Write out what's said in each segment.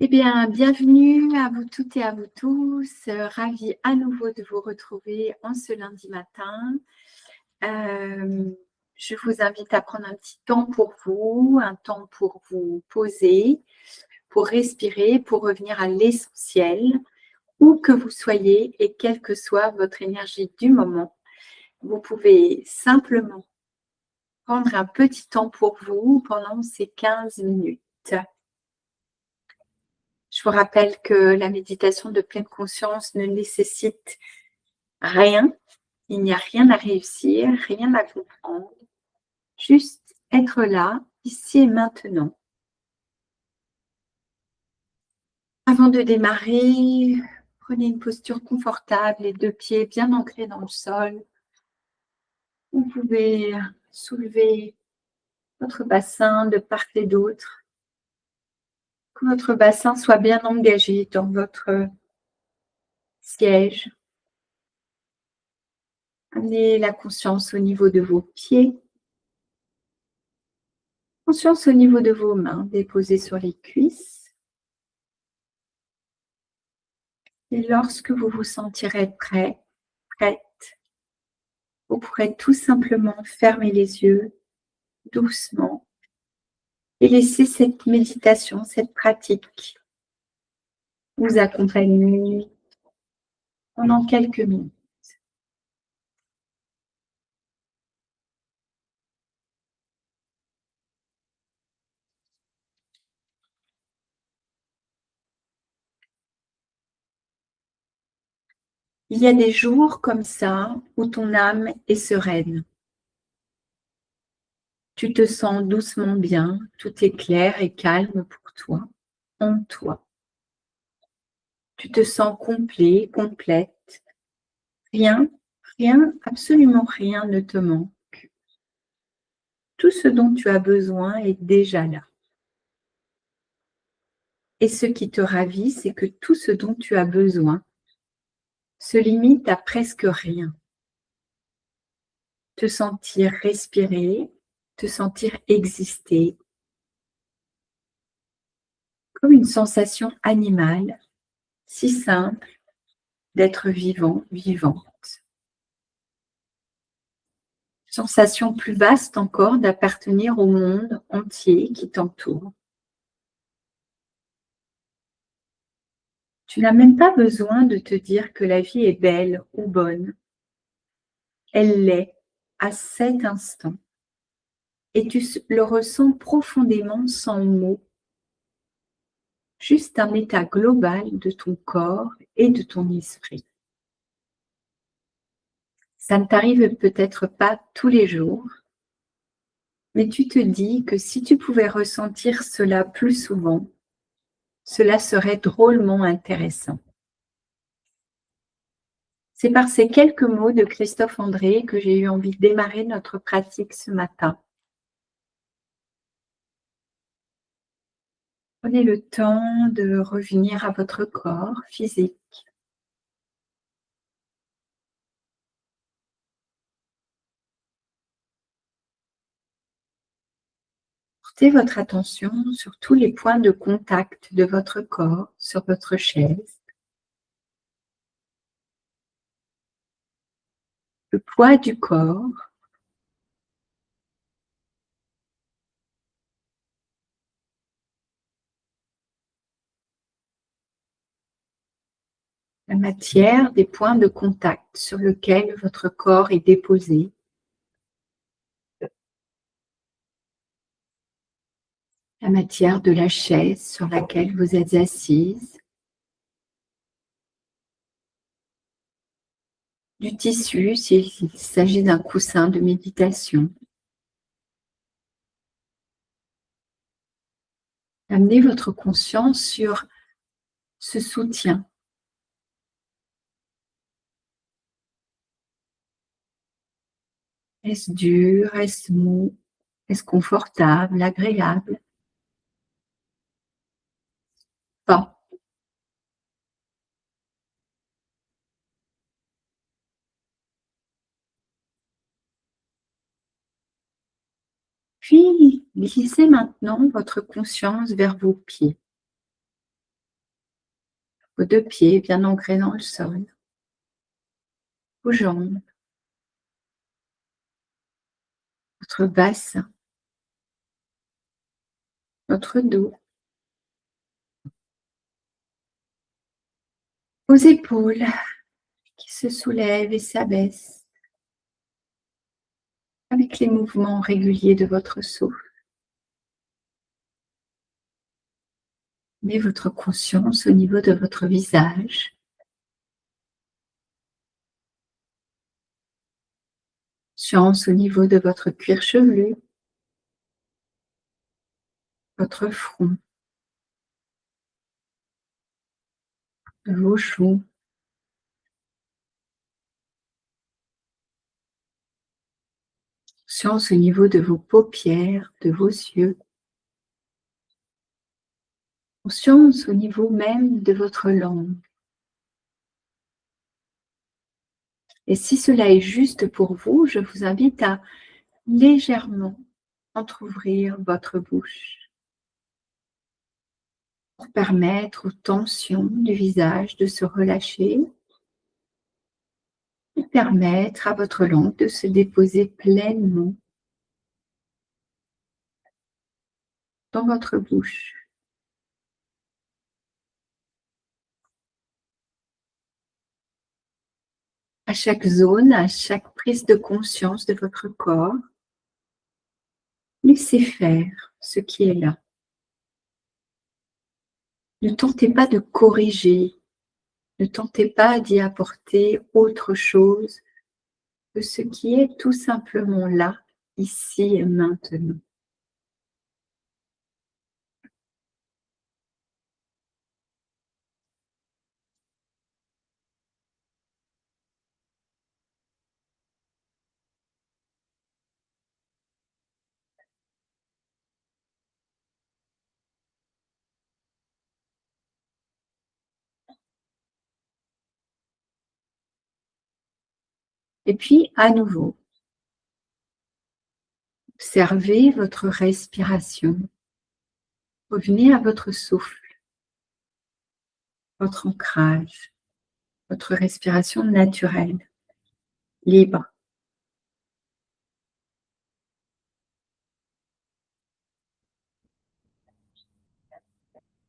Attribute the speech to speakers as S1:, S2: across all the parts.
S1: Eh bien, bienvenue à vous toutes et à vous tous. Ravie à nouveau de vous retrouver en ce lundi matin. Euh, je vous invite à prendre un petit temps pour vous, un temps pour vous poser, pour respirer, pour revenir à l'essentiel, où que vous soyez et quelle que soit votre énergie du moment. Vous pouvez simplement prendre un petit temps pour vous pendant ces 15 minutes. Je vous rappelle que la méditation de pleine conscience ne nécessite rien. Il n'y a rien à réussir, rien à comprendre. Juste être là, ici et maintenant. Avant de démarrer, prenez une posture confortable, les deux pieds bien ancrés dans le sol. Vous pouvez soulever votre bassin de part et d'autre. Que votre bassin soit bien engagé dans votre siège. Amenez la conscience au niveau de vos pieds. Conscience au niveau de vos mains, déposées sur les cuisses. Et lorsque vous vous sentirez prêt, prête, vous pourrez tout simplement fermer les yeux doucement et laisser cette méditation, cette pratique vous accompagner pendant quelques minutes. Il y a des jours comme ça où ton âme est sereine. Tu te sens doucement bien, tout est clair et calme pour toi, en toi. Tu te sens complet, complète. Rien, absolument rien ne te manque. Tout ce dont tu as besoin est déjà là. Et ce qui te ravit, c'est que tout ce dont tu as besoin se limite à presque rien. Te sentir respirer, te sentir exister, comme une sensation animale, si simple d'être vivant, vivante. Sensation plus vaste encore d'appartenir au monde entier qui t'entoure. Tu n'as même pas besoin de te dire que la vie est belle ou bonne. Elle l'est à cet instant. Et tu le ressens profondément sans mots. Juste un état global de ton corps et de ton esprit. Ça ne t'arrive peut-être pas tous les jours, mais tu te dis que si tu pouvais ressentir cela plus souvent, cela serait drôlement intéressant. C'est par ces quelques mots de Christophe André que j'ai eu envie de démarrer notre pratique ce matin. Prenez le temps de revenir à votre corps physique. Portez votre attention sur tous les points de contact de votre corps sur votre chaise. Le poids du corps. La matière des points de contact sur lesquels votre corps est déposé. La matière de la chaise sur laquelle vous êtes assise. Du tissu s'il s'agit d'un coussin de méditation. Amenez votre conscience sur ce soutien. Est-ce dur? Est-ce mou? Est-ce confortable? Agréable? Pas. Puis, glissez maintenant votre conscience vers vos pieds. Vos 2 pieds bien ancrés dans le sol. Vos jambes. Votre bassin. Votre dos. Vos épaules qui se soulèvent et s'abaissent avec les mouvements réguliers de votre souffle. Mais votre conscience au niveau de votre visage. Conscience au niveau de votre cuir chevelu. Votre front. De vos joues. Conscience au niveau de vos paupières, de vos yeux. Conscience au niveau même de votre langue. Et si cela est juste pour vous, je vous invite à légèrement entrouvrir votre bouche pour permettre aux tensions du visage de se relâcher et permettre à votre langue de se déposer pleinement dans votre bouche. À chaque zone, à chaque prise de conscience de votre corps, laissez faire ce qui est là. Ne tentez pas de corriger, ne tentez pas d'y apporter autre chose que ce qui est tout simplement là, ici et maintenant. Et puis, à nouveau, observez votre respiration. Revenez à votre souffle, votre ancrage, votre respiration naturelle, libre.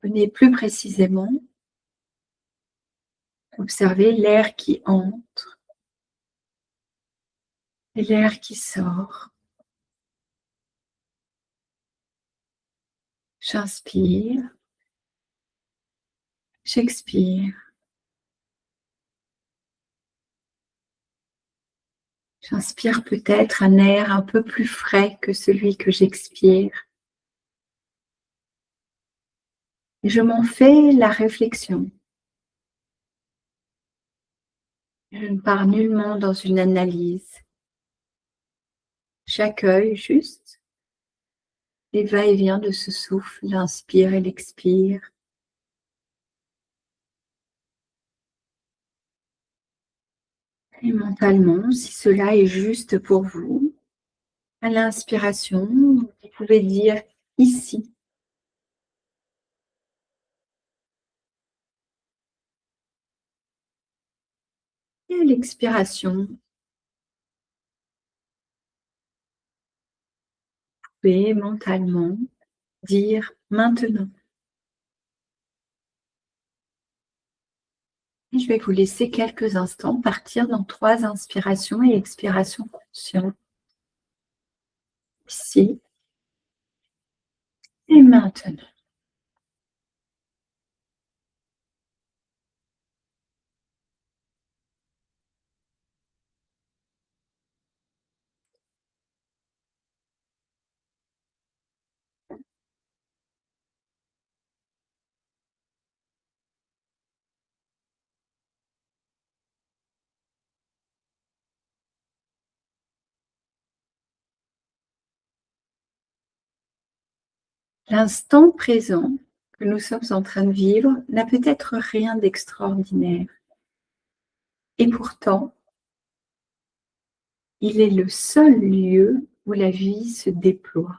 S1: Venez plus précisément observer l'air qui entre et l'air qui sort. J'inspire, j'expire. J'inspire peut-être un air un peu plus frais que celui que j'expire. Et je m'en fais la réflexion. Je ne pars nullement dans une analyse. J'accueille juste les va-et-vient de ce souffle, l'inspire et l'expire. Et mentalement, si cela est juste pour vous, à l'inspiration, vous pouvez dire ici. Et à l'expiration, vous pouvez mentalement dire maintenant. Et je vais vous laisser quelques instants partir dans 3 inspirations et expirations conscientes. Ici et maintenant. L'instant présent que nous sommes en train de vivre n'a peut-être rien d'extraordinaire. Et pourtant, il est le seul lieu où la vie se déploie.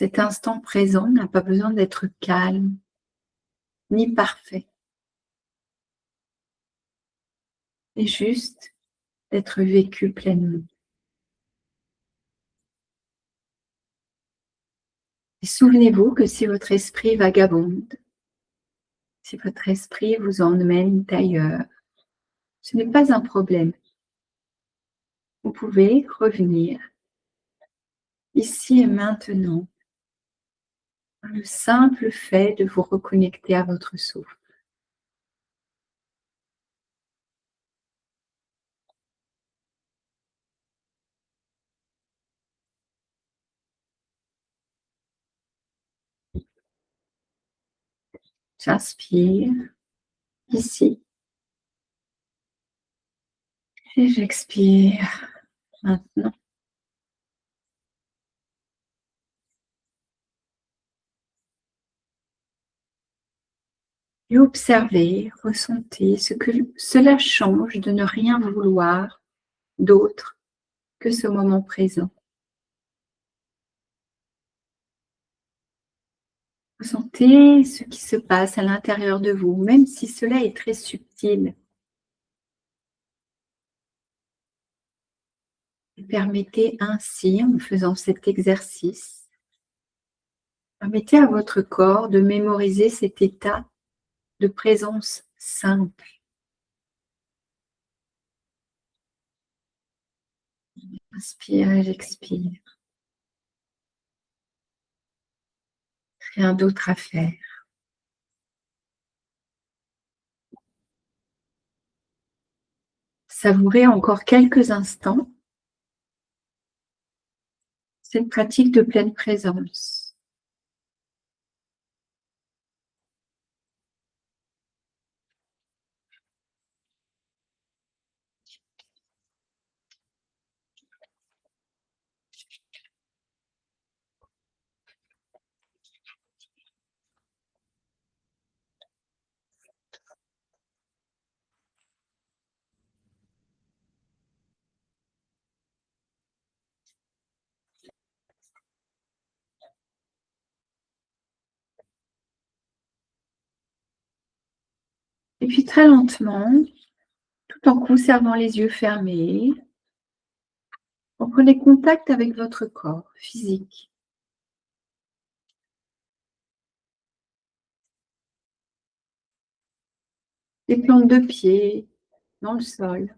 S1: Cet instant présent n'a pas besoin d'être calme ni parfait, mais juste d'être vécu pleinement. Et souvenez-vous que si votre esprit vagabonde, si votre esprit vous emmène ailleurs, ce n'est pas un problème. Vous pouvez revenir ici et maintenant par le simple fait de vous reconnecter à votre souffle. J'inspire ici et j'expire maintenant. Et observez, ressentez ce que cela change de ne rien vouloir d'autre que ce moment présent. Ressentez ce qui se passe à l'intérieur de vous, même si cela est très subtil. Et permettez ainsi, en faisant cet exercice, permettez à votre corps de mémoriser cet état de présence simple. Inspire et j'expire. Rien d'autre à faire. Savourez encore quelques instants cette pratique de pleine présence. Et puis très lentement, tout en conservant les yeux fermés, reprenez contact avec votre corps physique. Les plantes de pied dans le sol,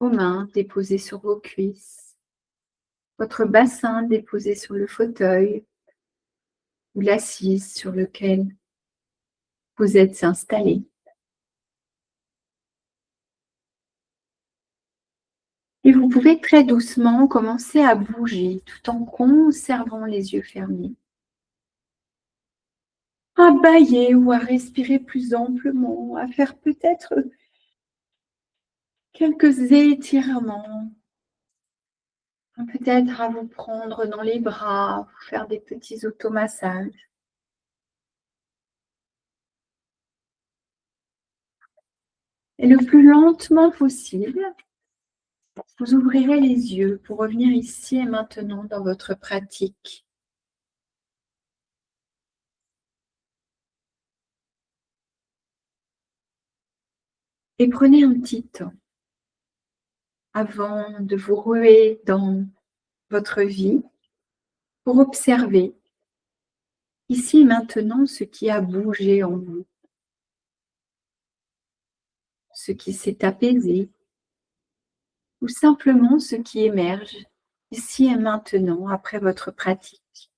S1: vos mains déposées sur vos cuisses, votre bassin déposé sur le fauteuil ou l'assise sur lequel vous êtes installé. Et vous pouvez très doucement commencer à bouger tout en conservant les yeux fermés. À bâiller ou à respirer plus amplement, à faire peut-être quelques étirements, peut-être à vous prendre dans les bras, vous faire des petits automassages. Et le plus lentement possible, vous ouvrirez les yeux pour revenir ici et maintenant dans votre pratique. Et prenez un petit temps avant de vous ruer dans votre vie pour observer ici et maintenant ce qui a bougé en vous, ce qui s'est apaisé ou simplement ce qui émerge ici et maintenant après votre pratique.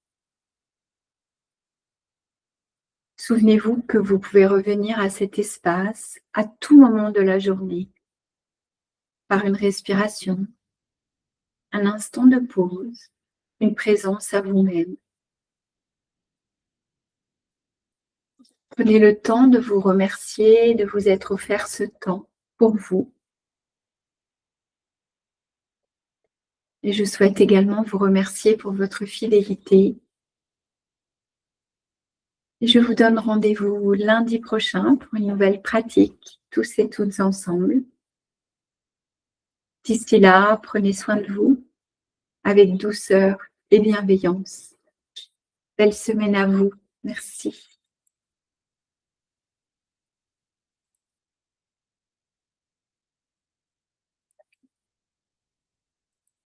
S1: Souvenez-vous que vous pouvez revenir à cet espace à tout moment de la journée par une respiration, un instant de pause, une présence à vous-même. Prenez le temps de vous remercier, de vous être offert ce temps pour vous. Et je souhaite également vous remercier pour votre fidélité. Et je vous donne rendez-vous lundi prochain pour une nouvelle pratique, tous et toutes ensemble. D'ici là, prenez soin de vous. avec douceur et bienveillance. Belle semaine à vous. Merci.